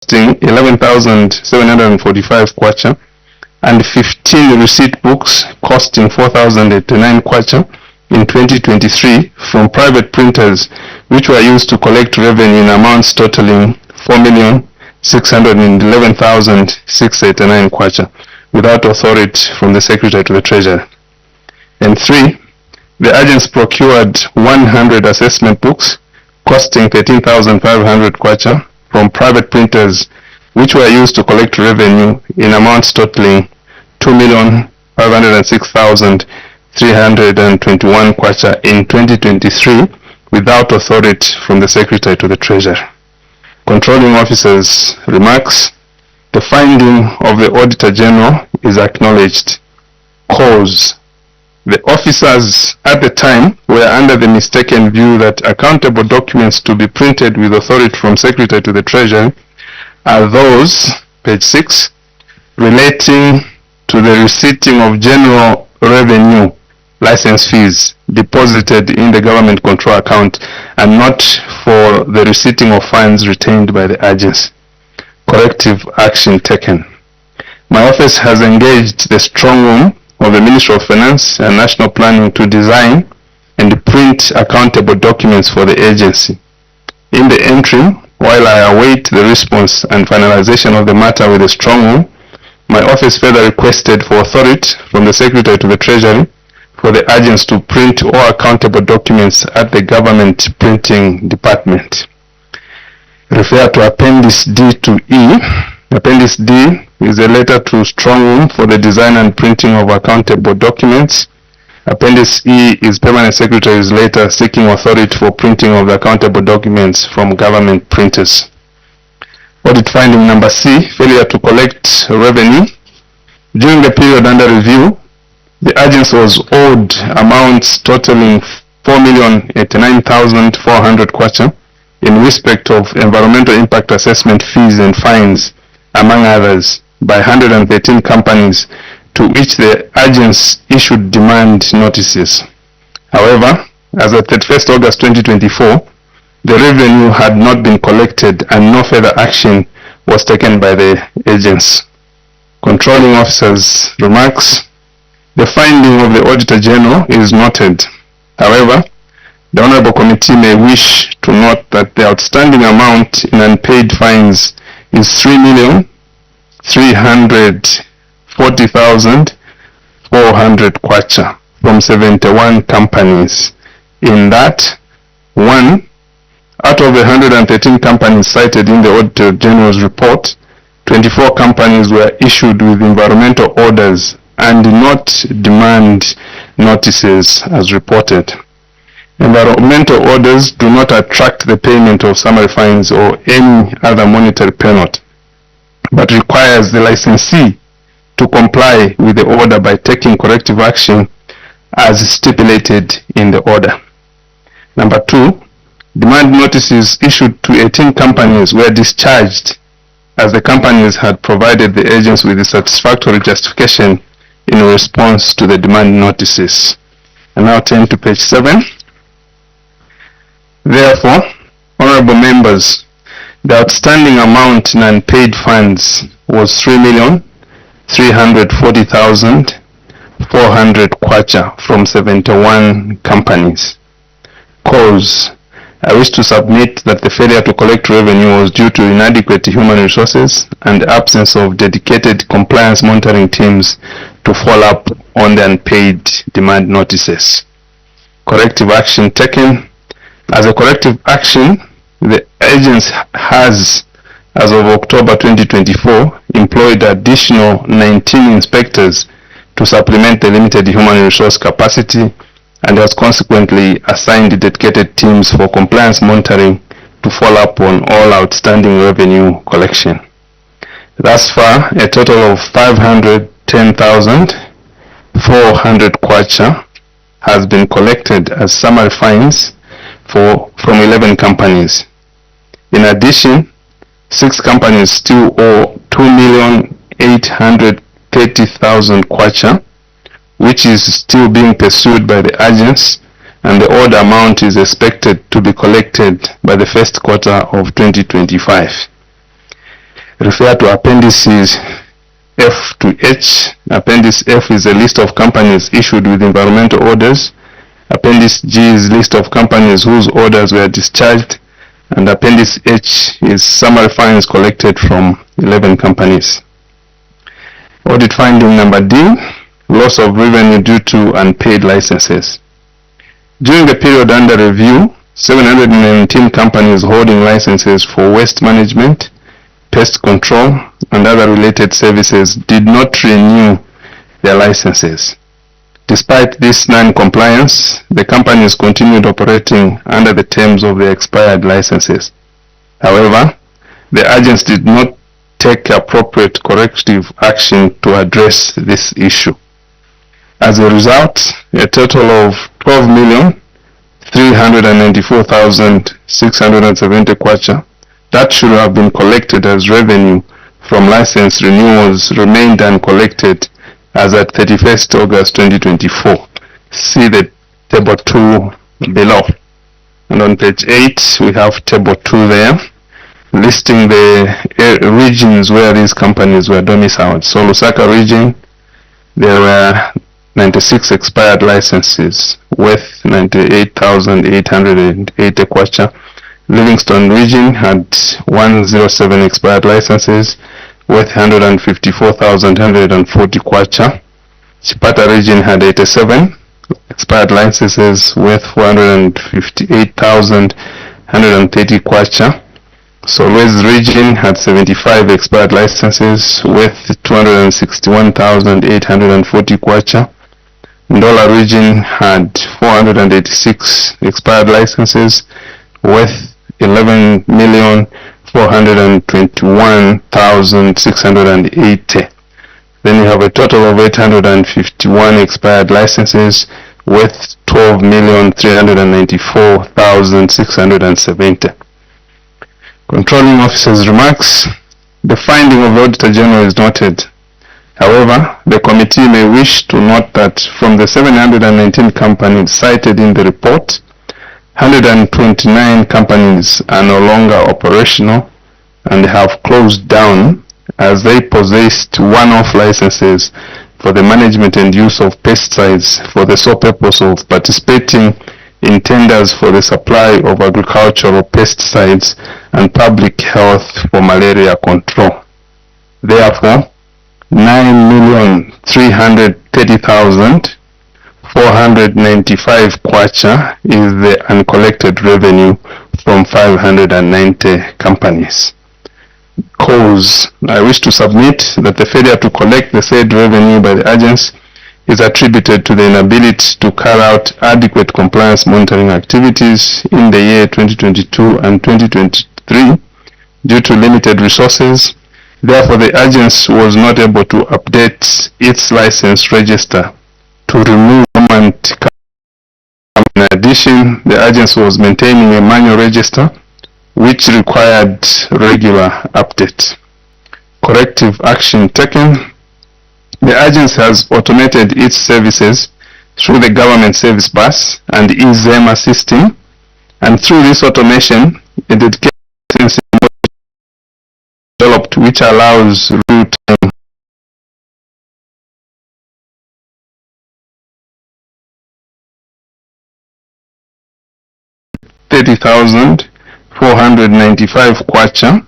costing 11,745 kwacha, and 15 receipt books costing 4,089 kwacha in 2023 from private printers, which were used to collect revenue in amounts totaling 4,611,689 kwacha without authority from the Secretary to the Treasury. And 3, the agents procured 100 assessment books costing 13,500 kwacha from private printers, which were used to collect revenue in amounts totaling 2,506,321 kwacha in 2023 without authority from the Secretary to the Treasury. Controlling Officer's remarks: the finding of the Auditor General is acknowledged. Cause: the officers at the time were under the mistaken view that accountable documents to be printed with authority from Secretary to the Treasury are those, page 6, relating to the receipting of general revenue license fees deposited in the government control account and not for the receipting of funds retained by the agency. Corrective action taken. My office has engaged the strong room of the Ministry of Finance and National Planning to design and print accountable documents for the agency. In the interim, while I await the response and finalization of the matter with the strong room, my office further requested for authority from the Secretary to the Treasury for the agents to print all accountable documents at the Government Printing Department. Refer to Appendix D to E. Appendix D is a letter to strong room for the design and printing of accountable documents. Appendix E is Permanent Secretary's letter seeking authority for printing of the accountable documents from government printers. Audit finding number C, failure to collect revenue. During the period under review, the agency was owed amounts totaling 4,089,400 kwacha in respect of environmental impact assessment fees and fines, among others, by 113 companies to which the agents issued demand notices. However, as of 31st August 2024, the revenue had not been collected and no further action was taken by the agents. Controlling Officer's remarks: the finding of the Auditor General is noted. However, the Honorable Committee may wish to note that the outstanding amount in unpaid fines is 3,340,400 kwacha from 71 companies. In that, 1, out of the 113 companies cited in the Auditor General's report, 24 companies were issued with environmental orders and did not demand notices as reported. Environmental orders do not attract the payment of summary fines or any other monetary penalty, but requires the licensee to comply with the order by taking corrective action as stipulated in the order. Number 2, demand notices issued to 18 companies were discharged as the companies had provided the agents with a satisfactory justification in response to the demand notices. And now turn to page 7. Therefore, honorable members, the outstanding amount in unpaid funds was 3,340,400 kwacha from 71 companies. Cause: I wish to submit that the failure to collect revenue was due to inadequate human resources and the absence of dedicated compliance monitoring teams to follow up on the unpaid demand notices. Corrective action taken. As a corrective action, the agency has, as of October 2024, employed additional 19 inspectors to supplement the limited human resource capacity and has consequently assigned dedicated teams for compliance monitoring to follow up on all outstanding revenue collection. Thus far, a total of 510,400 kwacha has been collected as summary fines from 11 companies. In addition, 6 companies still owe 2,830,000 kwacha, which is still being pursued by the agents, and the owed amount is expected to be collected by the first quarter of 2025. Refer to appendices F to H. Appendix F is a list of companies issued with environmental orders. Appendix G is list of companies whose orders were discharged. And Appendix H is summary findings collected from 11 companies. Audit finding number D, loss of revenue due to unpaid licenses. During the period under review, 719 companies holding licenses for waste management, pest control, and other related services did not renew their licenses. Despite this non-compliance, the companies continued operating under the terms of the expired licenses. However, the agents did not take appropriate corrective action to address this issue. As a result, a total of 12,394,670 kwacha that should have been collected as revenue from license renewals remained uncollected as at 31st August 2024. See the table 2 below. And on page 8, we have table 2 there, listing the regions where these companies were domiciled. So Lusaka region, there were 96 expired licenses worth 98,880 kwacha. Livingston region had 107 expired licenses worth 154,140 kwacha. Chipata region had 87 expired licenses worth 458,130 kwacha. Solwezi region had 75 expired licenses worth 261,840 kwacha. Ndola region had 486 expired licenses worth 11,421,680. Then you have a total of 851 expired licenses worth 12,394,670. Controlling officer's remarks. The finding of the Auditor General is noted. However, the committee may wish to note that from the 719 companies cited in the report, 129 companies are no longer operational and have closed down as they possessed one-off licenses for the management and use of pesticides for the sole purpose of participating in tenders for the supply of agricultural pesticides and public health for malaria control. Therefore, 9,330,495 kwacha is the uncollected revenue from 590 companies. Cause, I wish to submit that the failure to collect the said revenue by the agents is attributed to the inability to carry out adequate compliance monitoring activities in the year 2022 and 2023 due to limited resources. Therefore, the agency was not able to update its license register to remove dormant companies. In addition, the agency was maintaining a manual register which required regular update. Corrective action taken. The agency has automated its services through the government service bus and eZema system, and through this automation, a dedicated system developed which allows real-time $30,495 kwacha,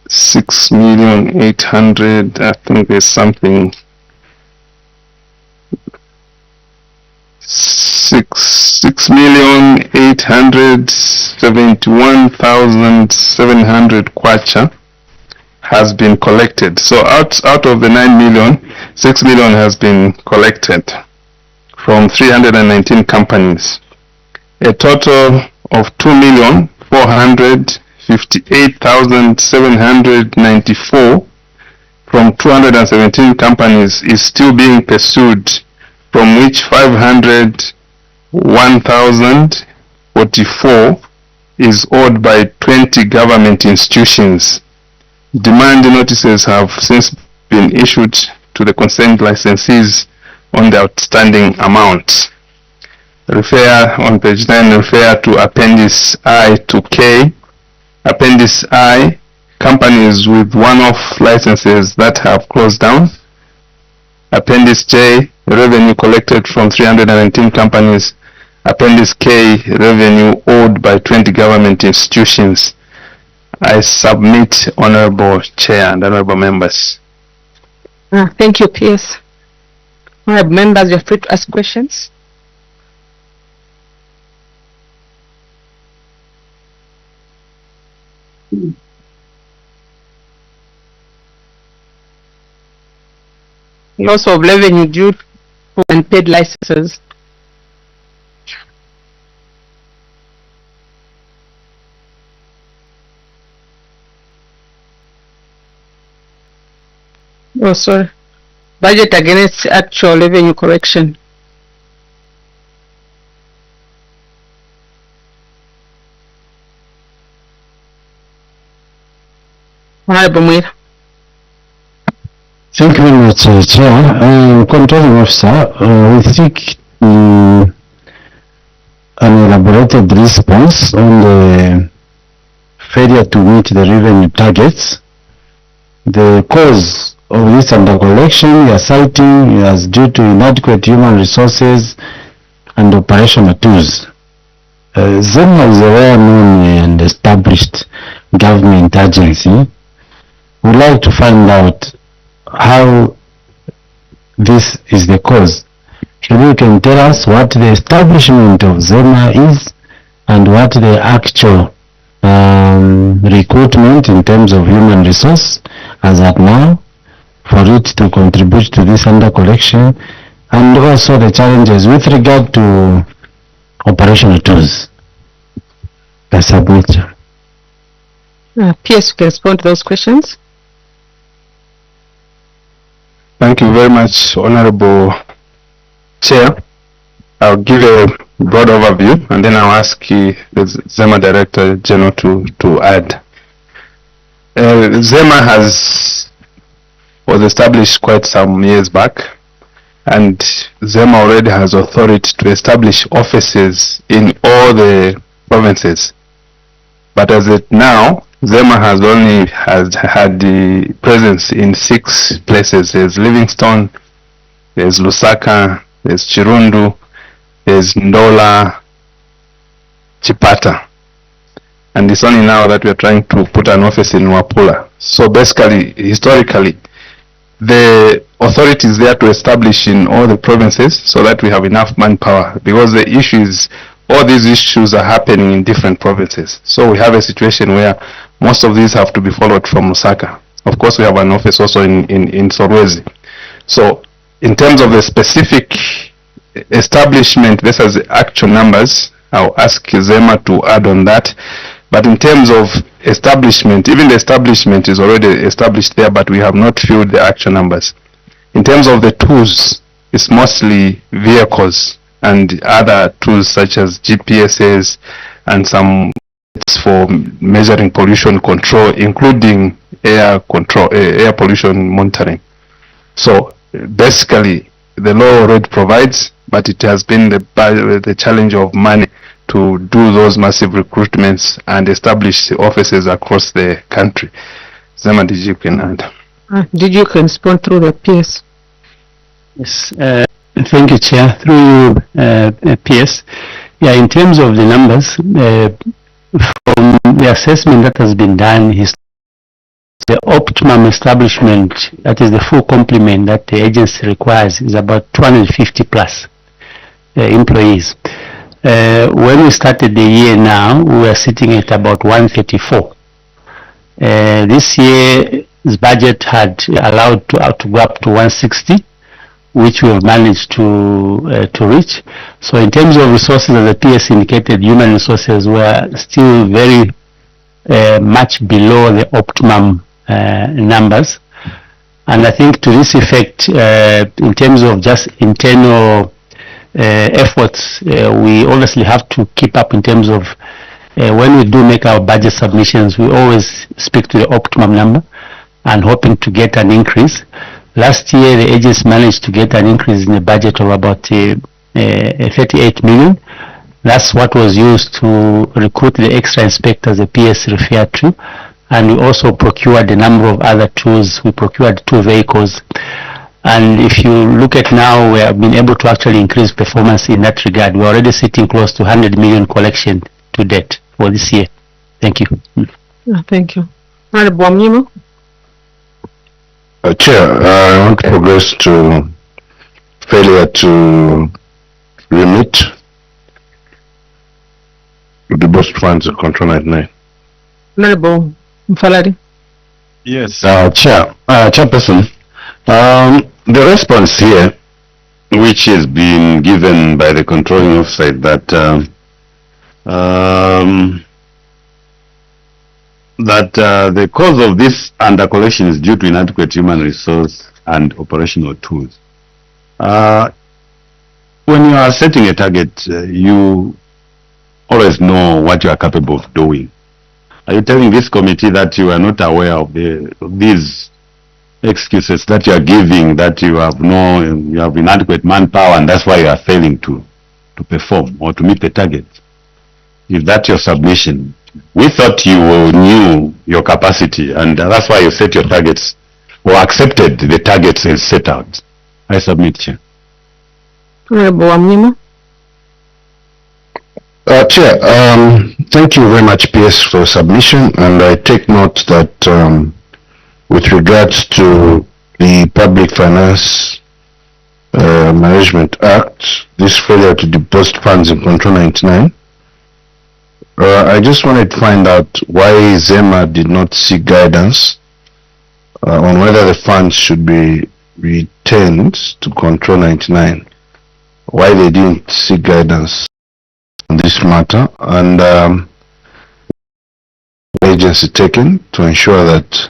6,800,000, I think there's something, 6,871,700 kwacha has been collected. So out of the 9 million, 6 million has been collected from 319 companies. A total of 2,458,794 from 217 companies is still being pursued, from which 501,044 is owed by 20 government institutions. Demand notices have since been issued to the concerned licensees on the outstanding amounts. Refer on page 9, refer to Appendix I to K Appendix I, companies with one-off licenses that have closed down. Appendix J, revenue collected from 319 companies. Appendix K, revenue owed by 20 government institutions. I submit, Honorable Chair and Honorable Members. Thank you, PS. Honorable Members, you're free to ask questions. Loss of revenue due to unpaid licenses. Oh, sorry. Budget against actual revenue correction. Honorable Mwira. Thank you very much, Chair. Controlling Officer, we seek an elaborated response on the failure to meet the revenue targets. The cause of this under collection we are citing as due to inadequate human resources and operational tools. ZEMA is a well-known and established government agency. We'd like to find out how this is the cause. If you can tell us what the establishment of ZEMA is and what the actual recruitment in terms of human resource as at now for it to contribute to this under collection, and also the challenges with regard to operational tools. I submit. PS, you can respond to those questions. Thank you very much, Honorable Chair. I'll give a broad overview and then I'll ask the ZEMA Director General to add. ZEMA was established quite some years back, and ZEMA already has authority to establish offices in all the provinces. But as it now, ZEMA has only had the presence in 6 places. There's Livingstone, there's Lusaka, there's Chirundu, there's Ndola, Chipata. And it's only now that we're trying to put an office in Wapula. So basically, historically, the authority is there to establish in all the provinces so that we have enough manpower, because the issue is all these issues are happening in different provinces. So we have a situation where most of these have to be followed from Lusaka. Of course, we have an office also in Solwezi. So in terms of the specific establishment versus the actual numbers, I'll ask ZEMA to add on that. But in terms of establishment, even the establishment is already established there, but we have not filled the actual numbers. In terms of the tools, it's mostly vehicles and other tools such as GPSs and some for measuring pollution control, including air pollution monitoring. So basically, the law already provides, but it has been the challenge of money to do those massive recruitments and establish the offices across the country. ZEMA, did you can add? Did you respond through the PS? Yes, thank you, Chair. Through PS. Yeah, in terms of the numbers, from the assessment that has been done, the optimum establishment, that is the full complement that the agency requires, is about 250 plus employees. When we started the year now, we were sitting at about 134. This year's budget had allowed to go up to 160, which we have managed to reach. So in terms of resources, as the PS indicated, human resources were still very much below the optimum numbers. And I think to this effect, in terms of just internal efforts, we obviously have to keep up in terms of when we do make our budget submissions, we always speak to the optimum number and hoping to get an increase. Last year, the agency managed to get an increase in the budget of about 38 million. That's what was used to recruit the extra inspectors the PS referred to. And we also procured a number of other tools. We procured 2 vehicles. And if you look at now, we have been able to actually increase performance in that regard. We're already sitting close to 100 million collection to date for this year. Thank you. Thank you. Honorable Wamnyima. Chair, I want to progress to failure to remit the bust funds of Control 99. Honorable Mfalari. Yes, Chairperson. The response here, which has been given by the controlling officer, that the cause of this under collection is due to inadequate human resource and operational tools. When you are setting a target, you always know what you are capable of doing. Are you telling this committee that you are not aware of these excuses that you are giving, that you have inadequate manpower and that's why you are failing to perform or to meet the target? Is that your submission? We thought you knew your capacity and that's why you set your targets or accepted the targets as set out. I submit, Chair. Honorable Wamnyima. Chair, thank you very much, PS, for submission, and I take note that with regards to the Public Finance Management Act, this failure to deposit funds in Control 99, I just wanted to find out why ZEMA did not seek guidance on whether the funds should be returned to Control 99, why they didn't seek guidance on this matter, and agency taken to ensure that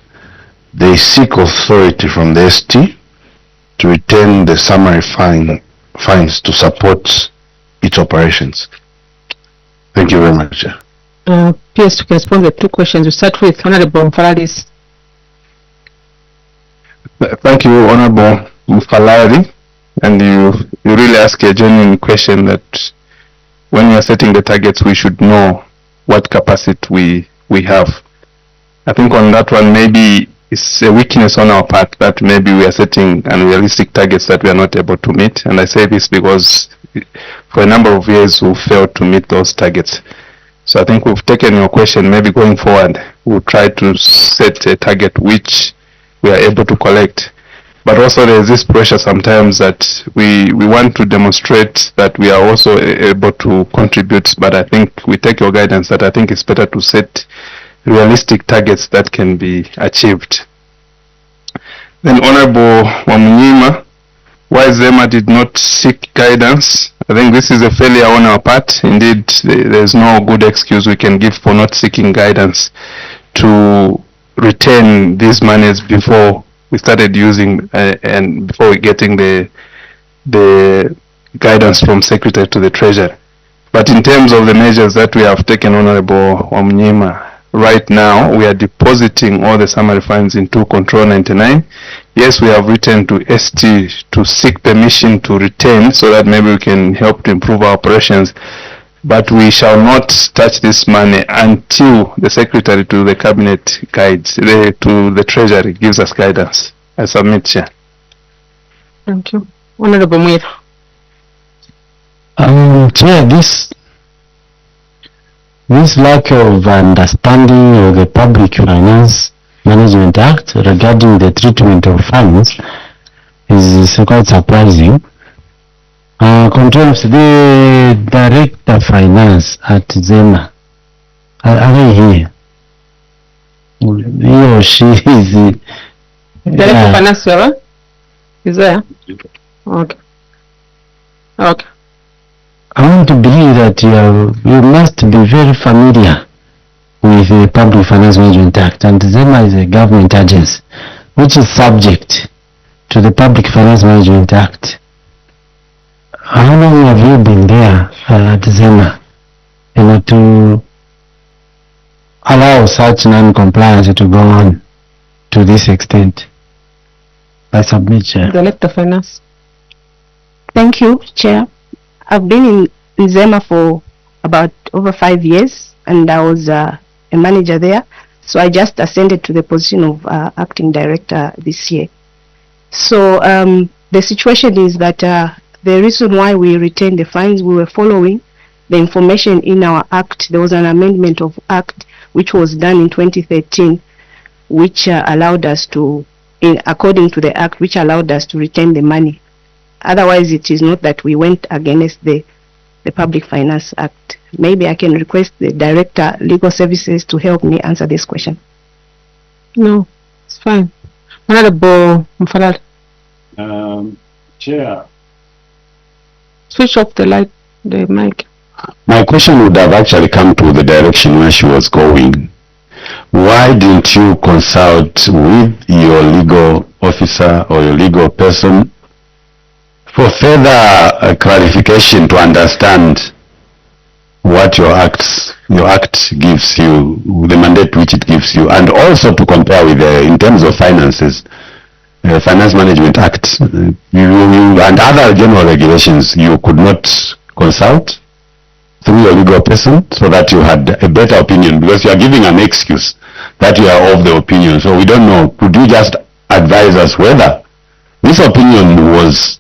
they seek authority from the ST to return the summary fines to support its operations. Thank you very much. PS, to respond to the 2 questions. We start with Honorable Mfalari. Thank you, Honorable Mfalari. And you really ask a genuine question that when we are setting the targets, we should know what capacity we have. I think on that one, maybe it's a weakness on our part that maybe we are setting unrealistic targets that we are not able to meet. And I say this because for a number of years we've failed to meet those targets. So I think we've taken your question. Maybe going forward, we'll try to set a target which we are able to collect. But also there's this pressure sometimes that we want to demonstrate that we are also able to contribute, but I think we take your guidance that I think it's better to set realistic targets that can be achieved. Then Honorable Wamnyima, why ZEMA did not seek guidance? I think this is a failure on our part. Indeed, there's no good excuse we can give for not seeking guidance to retain these monies before we started using and before we getting the guidance from Secretary to the Treasury. But in terms of the measures that we have taken, Honorable Wamnyima, right now we are depositing all the summary funds into Control 99. Yes, we have written to ST to seek permission to retain so that maybe we can help to improve our operations. But we shall not touch this money until the Secretary to the Cabinet guides, to the Treasury gives us guidance. I submit, Chair. Thank you. Honorable Mwira. Chair, this lack of understanding of the Public Finance Management Act regarding the treatment of funds is quite surprising. Controls the Director Finance at ZEMA. Are they here? He or she is Director Finance, where? Is there? Okay. Okay. I want to believe that you must be very familiar with the Public Finance Management Act, and ZEMA is a government agency which is subject to the Public Finance Management Act. How long have you been there at ZEMA, to allow such non-compliance to go on to this extent? I submit, Chair. Director Finance. Thank you, Chair. I've been in ZEMA for about over 5 years, and I was a manager there. So I just ascended to the position of acting director this year. So the situation is that the reason why we retained the fines, we were following the information in our act. There was an amendment of act which was done in 2013, which allowed us to, according to the act, which allowed us to retain the money. Otherwise, it is not that we went against the Public Finance Act. Maybe I can request the Director, Legal Services, to help me answer this question. No, it's fine. Honorable Mfalal. Chair. Switch off the light, the mic. My question would have actually come to the direction where she was going. Why didn't you consult with your legal officer or your legal person for further clarification to understand what your act gives you, the mandate which it gives you, and also to compare with in terms of finances, Finance Management Act, and other general regulations? You could not consult through your legal person so that you had a better opinion, because you are giving an excuse that you are of the opinion. So we don't know. Could you just advise us whether this opinion was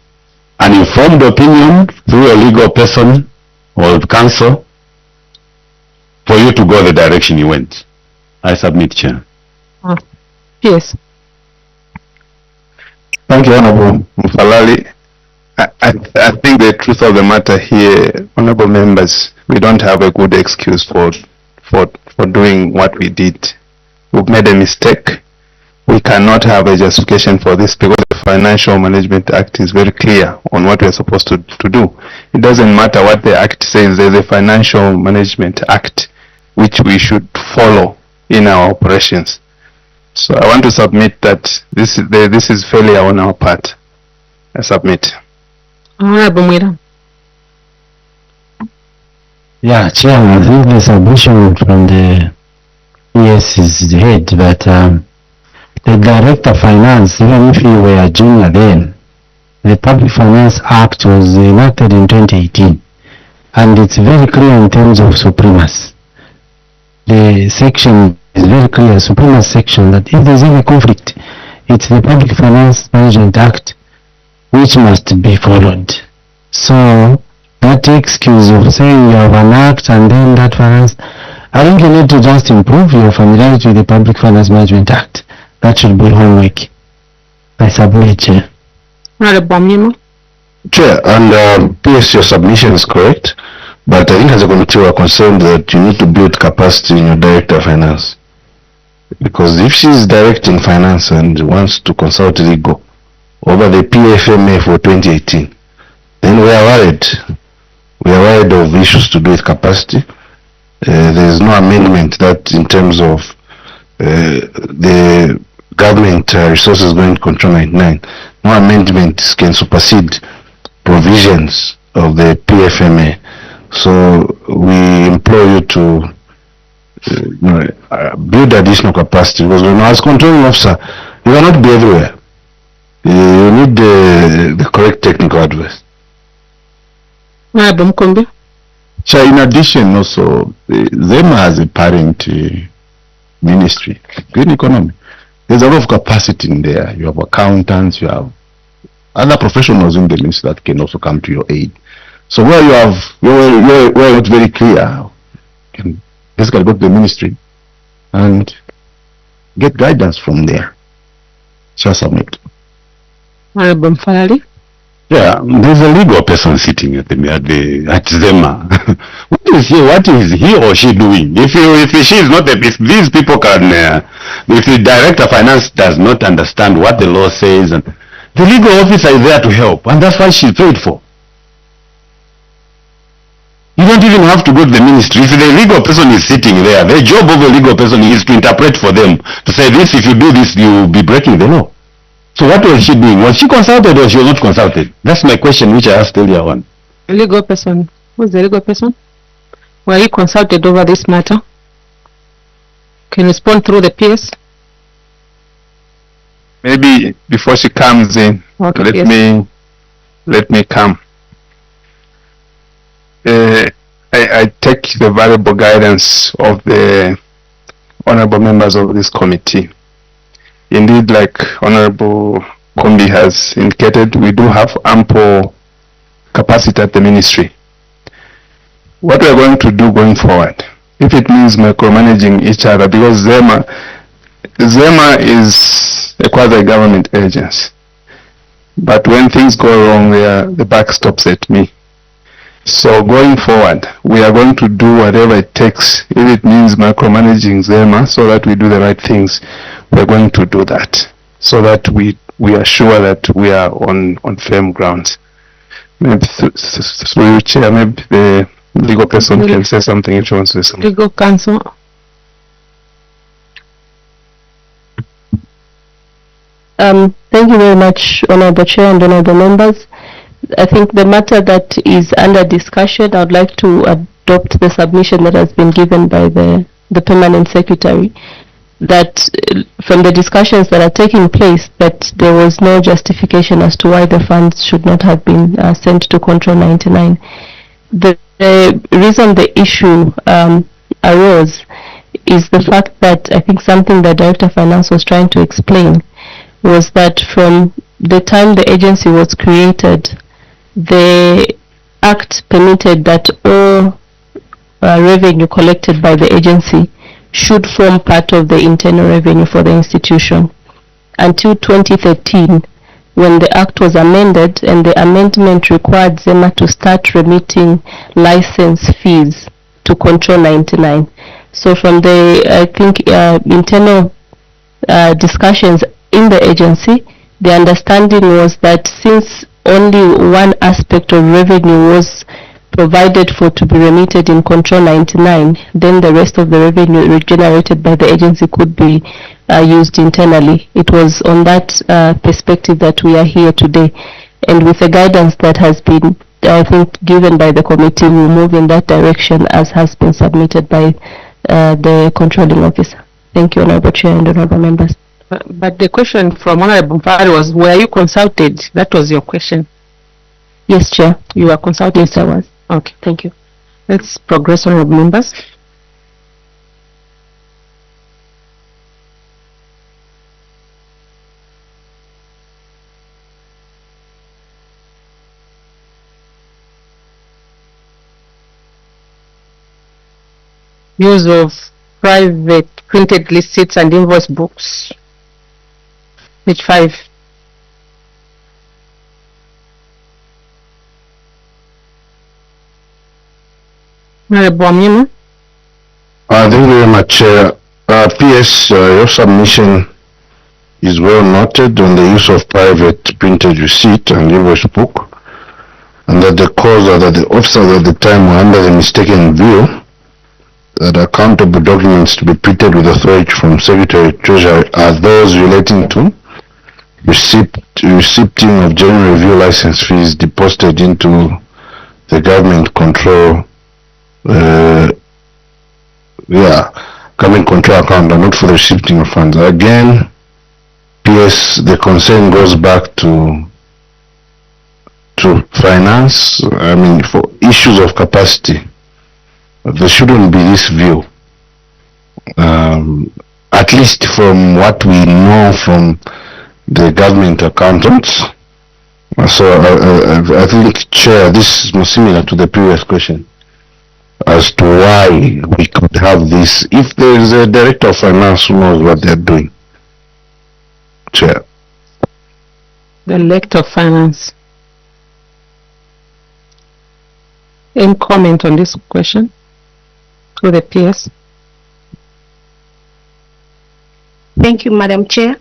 an informed opinion through a legal person or counsel for you to go the direction you went? I submit, Chair. Yes. Thank you, Honorable Mfalali. I think the truth of the matter here, honorable members, we don't have a good excuse for doing what we did. We've made a mistake. We cannot have a justification for this because the Financial Management Act is very clear on what we're supposed to do. It doesn't matter what the act says. There's a Financial Management Act which we should follow in our operations. So I want to submit that this is failure on our part. I submit. Honorable Mwira. Yeah, Chair, I think the submission from the PS is head that the Director of Finance, even if you were a junior then, the Public Finance Act was enacted in 2018, and it's very clear in terms of supremacy. The section is very clear, supremacy section, that if there's any conflict, it's the Public Finance Management Act which must be followed. So that excuse of saying you have an act and then that finance, I think you need to just improve your familiarity with the Public Finance Management Act. That should be homework. I submit, Chair. Honorable Mnyima. Chair, and PS, your submission is correct, but I think as a committee we are concerned that you need to build capacity in your Director of Finance. Because if she is directing finance and wants to consult legal over the PFMA for 2018, then we are worried. We are worried of issues to do with capacity. There is no amendment that in terms of the government resources going to Control 99, no amendment can supersede provisions of the PFMA. So we implore you to build additional capacity, because when as controlling officer, you cannot be everywhere. You need the correct technical advice. Honorable Mkombe. So in addition also, them as a parent ministry, green economy, there's a lot of capacity in there. You have accountants, you have other professionals in the ministry that can also come to your aid. So where you have, where not very clear, you can basically go to the ministry and get guidance from there. Shall submit. Honorable Mfalali. Yeah, there's a legal person sitting at Zema. What is he or she doing? If she is not, if these people can, if the Director of Finance does not understand what the law says, and the legal officer is there to help, and that's why she's paid for. You don't even have to go to the ministry. If the legal person is sitting there, the job of a legal person is to interpret for them, to say this, if you do this, you'll be breaking the law. So what was she doing? Was she consulted or she was not consulted? That's my question which I asked earlier on. Legal person. Who's the legal person? Were you consulted over this matter? Can you respond through the PS? Maybe before she comes in, let me come. I I take the valuable guidance of the honorable members of this committee. Indeed, like Honorable Kombi has indicated, we do have ample capacity at the ministry. What we are going to do going forward, if it means micromanaging each other, because ZEMA is a quasi-government agency. But when things go wrong, the buck stops at me. So going forward, we are going to do whatever it takes. If it means micromanaging ZEMA so that we do the right things, we're going to do that, so that we are sure that we are on firm grounds. Maybe through you, Chair, maybe the legal person can say something if she wants to say something. Legal counsel. Thank you very much, Honorable Chair and Honorable Members. I think the matter that is under discussion, I would like to adopt the submission that has been given by the Permanent Secretary, that from the discussions that are taking place, that there was no justification as to why the funds should not have been sent to Control 99. The reason the issue arose is the fact that I think something that Director of Finance was trying to explain was that from the time the agency was created, the Act permitted that all revenue collected by the agency should form part of the internal revenue for the institution. Until 2013, when the Act was amended, and the amendment required ZEMA to start remitting license fees to Control 99. So from the, I think, internal discussions in the agency, the understanding was that since only one aspect of revenue was provided for to be remitted in Control 99, then the rest of the revenue generated by the agency could be used internally. It was on that perspective that we are here today, and with the guidance that has been, I think, given by the committee, we will move in that direction as has been submitted by the controlling officer. Thank you, Honorable Chair and Honorable Members. But the question from Honorable Mpari was, were you consulted? That was your question. Yes, Chair. You were consulted? Yes, I was. Okay, thank you. Let's progress, Honorable Members. Use of private printed receipts and invoice books. Page 5. Honorable Amina. Thank you very much, Chair. PS, your submission is well noted on the use of private printed receipt and invoice book, and that the cause are that the officers at the time were under the mistaken view that accountable documents to be printed with authority from Secretary Treasury are those relating to receipting of general review license fees deposited into the government control government control account, and not for the receipting of funds. Again, PS, the concern goes back to finance. I mean, for issues of capacity, there shouldn't be this view. At least from what we know from the government accountants. So I think, Chair, this is more similar to the previous question as to why we could have this, if there is a Director of Finance who knows what they're doing. Chair. The Director of Finance. Any comment on this question to the PS? Thank you, Madam Chair.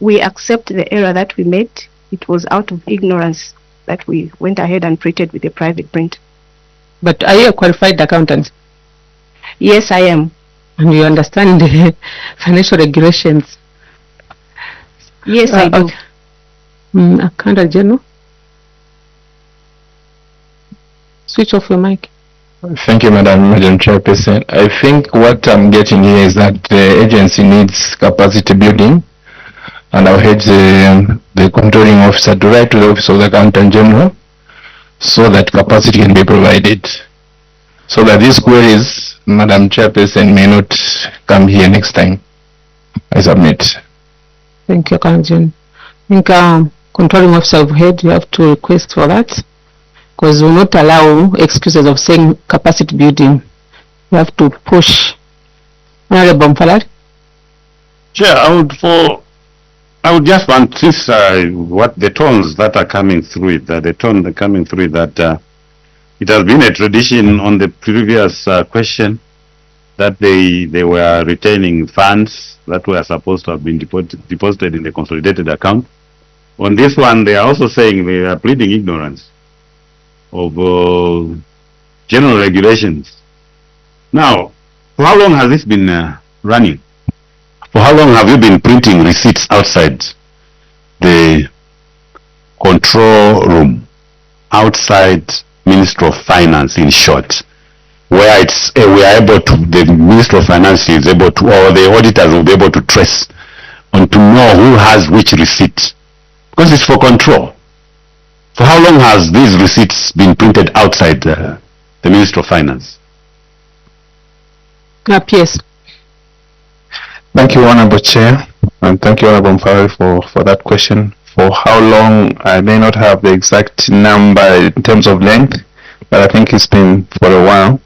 We accept the error that we made. It was out of ignorance that we went ahead and printed with a private print. But are you a qualified accountant? Yes, I am. And you understand the financial regulations? Yes, I do. Okay. Accountant General? Switch off your mic. Thank you, Madam Chairperson. I think what I'm getting here is that the agency needs capacity building, and I'll urge the controlling officer to write to the Office of the Accountant General so that capacity can be provided. so that these queries, Madam Chairperson, may not come here next time. I submit. Thank you, Kanjun. I think controlling officer of head, you have to request for that, because we will not allow excuses of saying capacity building. You have to push. Honorable Mfalari. Chair, I would just want this, what the tones that are coming through it, the tone coming through it, that it has been a tradition on the previous question that they were retaining funds that were supposed to have been deposited in the consolidated account. On this one, they are also saying they are pleading ignorance of general regulations. Now, for how long has this been running? For how long have you been printing receipts outside the control room, outside Ministry of Finance, in short, where it's we are able to, the Ministry of Finance is able to, or the auditors will be able to trace and to know who has which receipt, because it's for control. For how long has these receipts been printed outside the Ministry of Finance? Yes. Thank you, Honorable Chair, and thank you, Honorable Mfalari, for that question. For how long, I may not have the exact number in terms of length, but I think it's been for a while.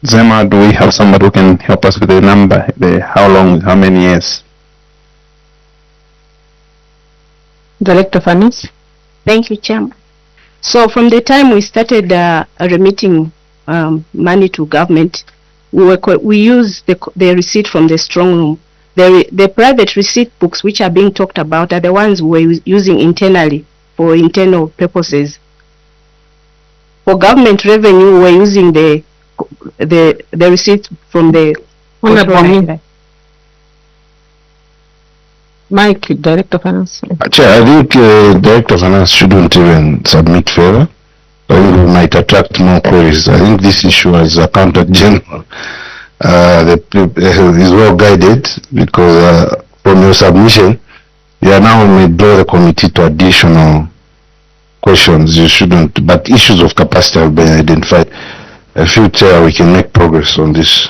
Zema, do we have somebody who can help us with the number, how long, how many years? Director of Finance. Thank you, Chairman. So from the time we started remitting money to government, we use the receipt from the strong room. The private receipt books which are being talked about are the ones we're using internally for internal purposes. For government revenue, we're using the receipt from the Mike, Director of Finance. Chair, I think Director of Finance shouldn't even submit further. I think we might attract more queries. I think this issue as Accountant General is well guided, because from your submission, you are now may draw the committee to additional questions. You shouldn't, but issues of capacity have been identified. I feel, Chair, we can make progress on this.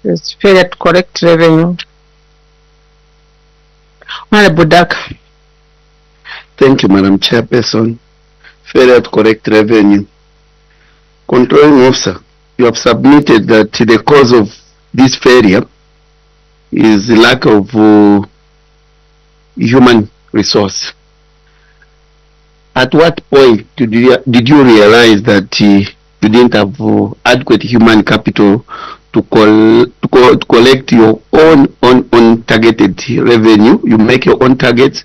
It's fair to correct revenue. Honorable Dak. Thank you, Madam Chairperson. Failure to correct revenue. Controlling officer, you have submitted that the cause of this failure is the lack of human resource. At what point did you realize that you didn't have adequate human capital to collect your own targeted revenue? You make your own targets,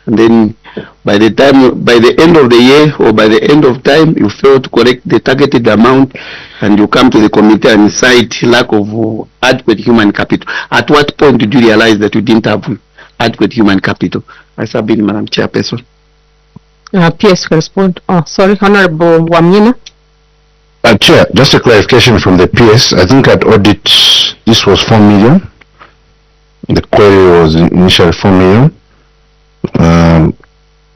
and then by the end of the year or by the end of time, you fail to collect the targeted amount, and you come to the committee and cite lack of adequate human capital. At what point did you realize that you didn't have adequate human capital? I submit, Madam Chairperson. PS can respond. Oh, sorry, Honorable Wamina. Chair, just a clarification from the PS. I think at audit, this was 4 million. The query was initially 4 million.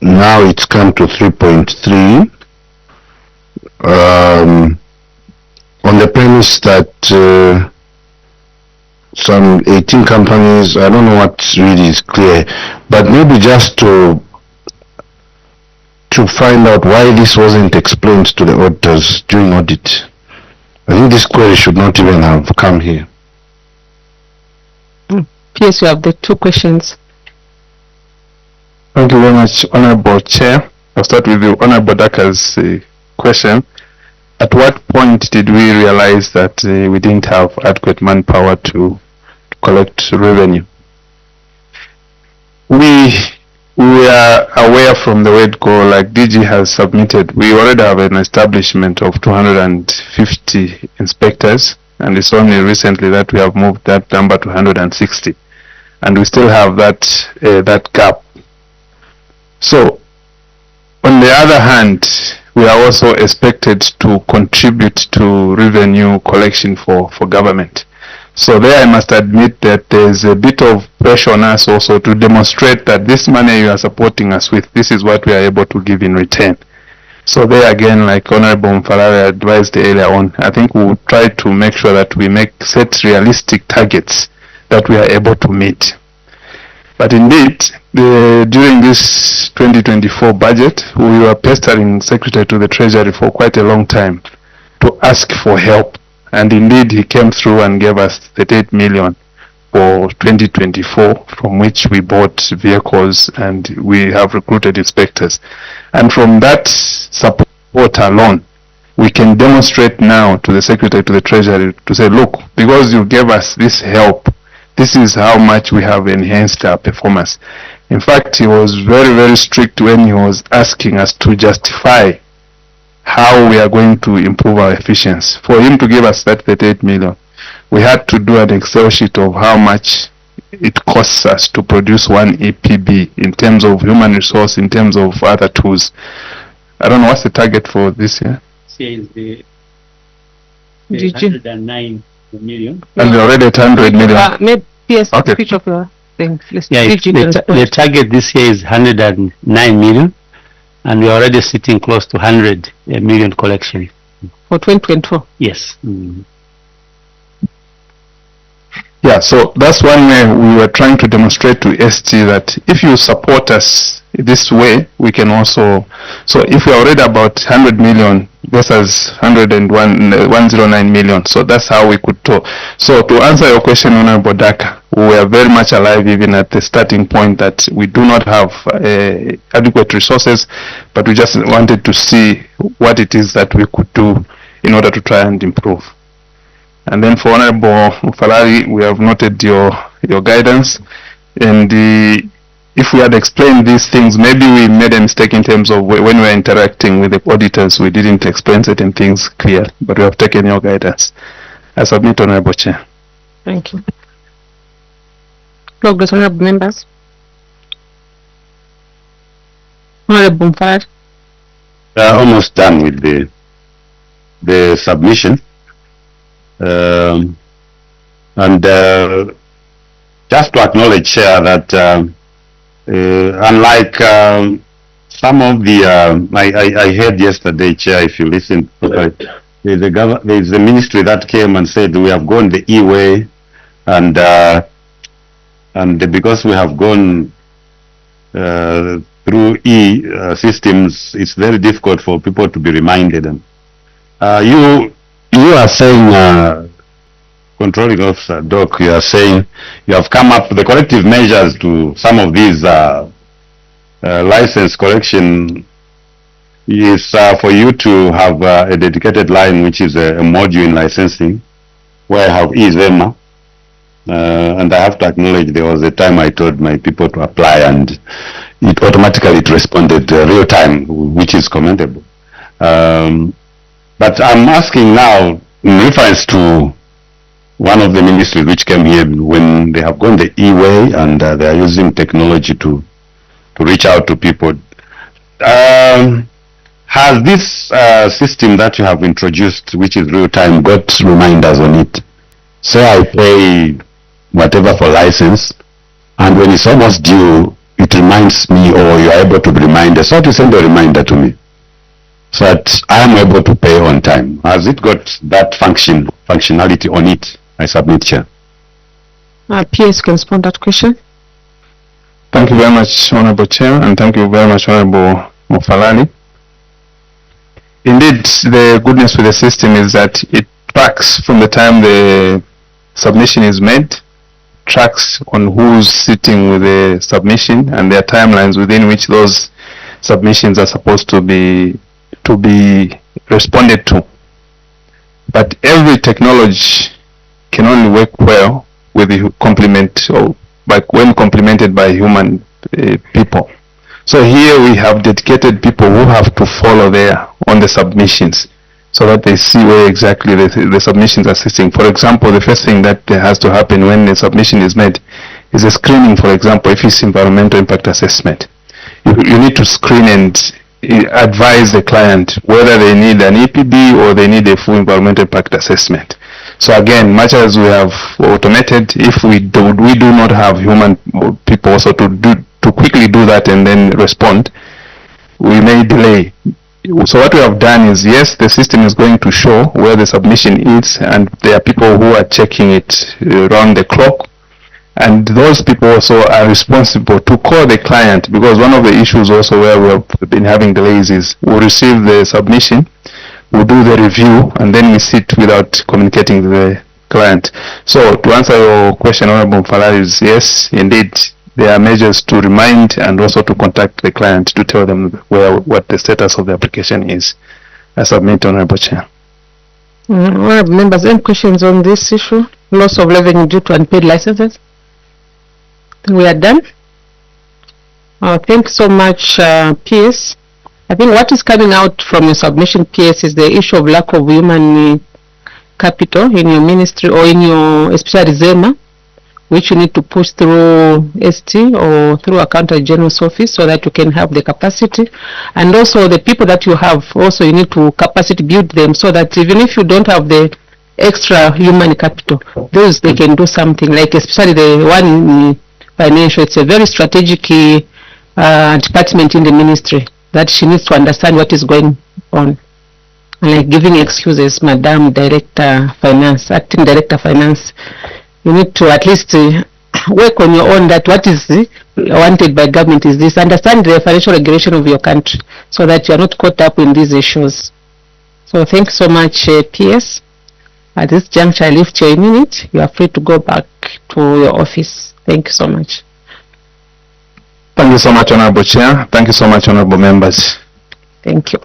Now it's come to 3.3. On the premise that some 18 companies, I don't know what really is clear, but maybe just to find out why this wasn't explained to the auditors during audit. I think this query should not even have come here. PS, you have the 2 questions. Thank you very much, Honorable Chair. I'll start with the Honorable Daka's question. At what point did we realize that we didn't have adequate manpower to collect revenue? We are aware from the word go, like DG has submitted, we already have an establishment of 250 inspectors, and it's only recently that we have moved that number to 160, and we still have that gap. So, on the other hand, we are also expected to contribute to revenue collection for government. So there I must admit that there's a bit of pressure on us also to demonstrate that this money you are supporting us with, this is what we are able to give in return. So there again, like Honorable Mfalari advised earlier on, I think we'll try to make sure that we set realistic targets that we are able to meet. But indeed, during this 2024 budget, we were pestering Secretary to the Treasury for quite a long time to ask for help. And indeed, he came through and gave us 38 million for 2024, from which we bought vehicles and we have recruited inspectors. And from that support alone, we can demonstrate now to the Secretary to the Treasury to say, look, because you gave us this help, this is how much we have enhanced our performance. In fact, he was very, very strict when he was asking us to justify how we are going to improve our efficiency. For him to give us that 38 million, we had to do an Excel sheet of how much it costs us to produce one EPB in terms of human resource, in terms of other tools. I don't know, what's the target for this year? Here is the Did you? 109 million. And we're already at 100 million. Maybe PS, Okay. speech of your thing. Let's Yeah, speak to the target this year is 109 million, and we are already sitting close to 100 million collection. for 2024. Yes. Yeah, so that's one way we were trying to demonstrate to ST that if you support us this way, we can also, so if we're already about 100 million versus 109 million, so that's how we could talk. So to answer your question, Honorable Daka, we are very much alive even at the starting point that we do not have adequate resources, but we just wanted to see what it is that we could do in order to try and improve. And then for Honorable Mfalari, we have noted your guidance, and if we had explained these things, maybe we made a mistake in terms of when we were interacting with the auditors, we didn't explain certain things clear, but we have taken your guidance. I submit, Honorable Chair. Thank you. Progress, honorable members. Honorable Mfalari. Almost done with the submission. Just to acknowledge, Chair, that unlike some of the, I heard yesterday, Chair, if you listen, there's a ministry that came and said we have gone the e-way, and because we have gone through systems, it's very difficult for people to be reminded. You are saying, Controlling Officer Doc, you are saying you have come up with the corrective measures to some of these license collection is for you to have a dedicated line, which is a module in licensing, where I have Zambia. And I have to acknowledge there was a time I told my people to apply, and it automatically responded real time, which is commendable. But I'm asking now, in reference to one of the ministries which came here, when they have gone the e-way and they are using technology to reach out to people, has this system that you have introduced, which is real time, got reminders on it? Say I pay whatever for license, and when it's almost due, it reminds me, or you are able to be reminded, so to send a reminder to me, so that I am able to pay on time. Has it got that functionality on it? I submit, Chair. PS can respond to that question. Thank you very much, Honorable Chair, and thank you very much, Honorable Mfalari. Indeed, the goodness with the system is that it tracks from the time the submission is made, tracks on who's sitting with the submission and their timelines within which those submissions are supposed to be responded to. But every technology can only work well with the complement, or when complemented by human people. So here we have dedicated people who have to follow there on the submissions, so that they see where exactly the submissions are sitting. For example, the first thing that has to happen when the submission is made is a screening. For example, if it's environmental impact assessment, you need to screen and advise the client whether they need an EPB or they need a full environmental impact assessment. So again, much as we have automated, if we do not have human people also to quickly do that and then respond, we may delay. So what we have done is, yes, the system is going to show where the submission is, and there are people who are checking it around the clock. And those people also are responsible to call the client, because one of the issues also where we have been having delays is we'll receive the submission, we'll do the review, and then we sit without communicating to the client. So to answer your question, Honorable Falari, is yes, indeed, there are measures to remind and also to contact the client to tell them what the status of the application is. I submit, Honorable Chair. Honorable members, any questions on this issue? Loss of revenue due to unpaid licenses? We are done. Thank you so much, PS. I think what is coming out from your submission, PS, is the issue of lack of human capital in your ministry or in your, especially ZEMA, which you need to push through ST or through Accountant General's office so that you can have the capacity. And also the people that you have, also you need to capacity build them so that even if you don't have the extra human capital, those they can do something, like especially the one in financial. It's a very strategic department in the ministry that she needs to understand what is going on. And like giving excuses, Madam Director Finance, Acting Director Finance, you need to at least work on your own, that what is wanted by government is this. Understand the financial regulation of your country so that you are not caught up in these issues. So thanks so much, PS. At this juncture, I lift your minute. You are free to go back to your office. Thank you so much. Thank you so much, Honorable Chair. Thank you so much, Honorable Members. Thank you.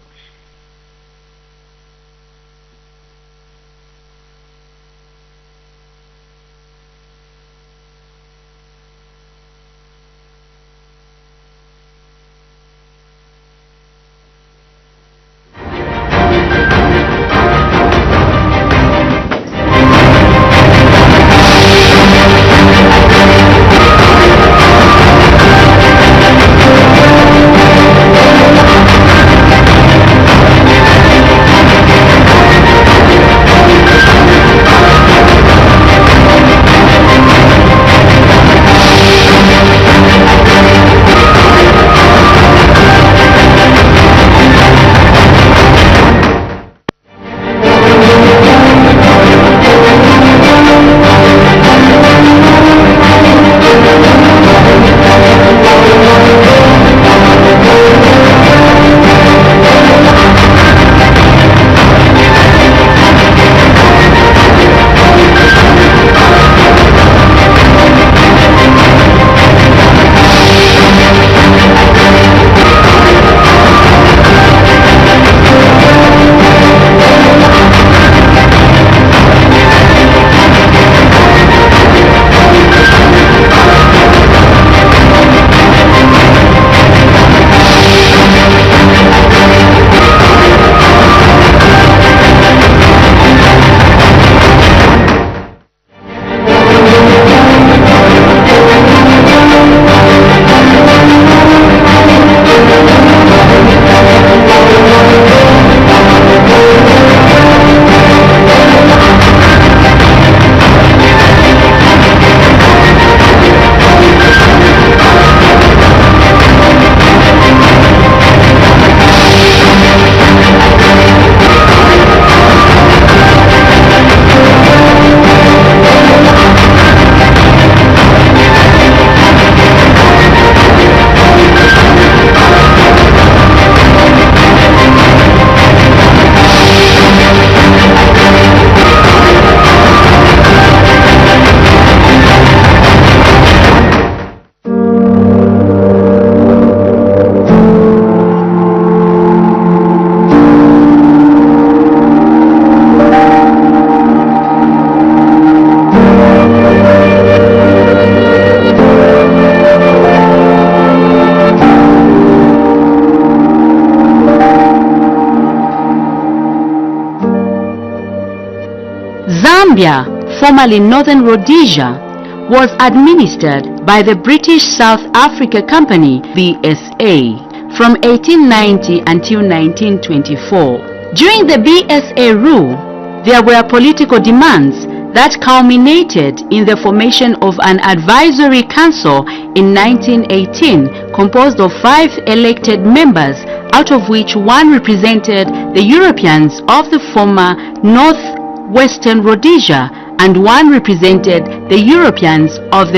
Zambia, formerly Northern Rhodesia, was administered by the British South Africa Company, BSA, from 1890 until 1924. During the BSA rule, there were political demands that culminated in the formation of an advisory council in 1918 composed of 5 elected members, out of which 1 represented the Europeans of the former Northwestern Rhodesia and 1 represented the Europeans of the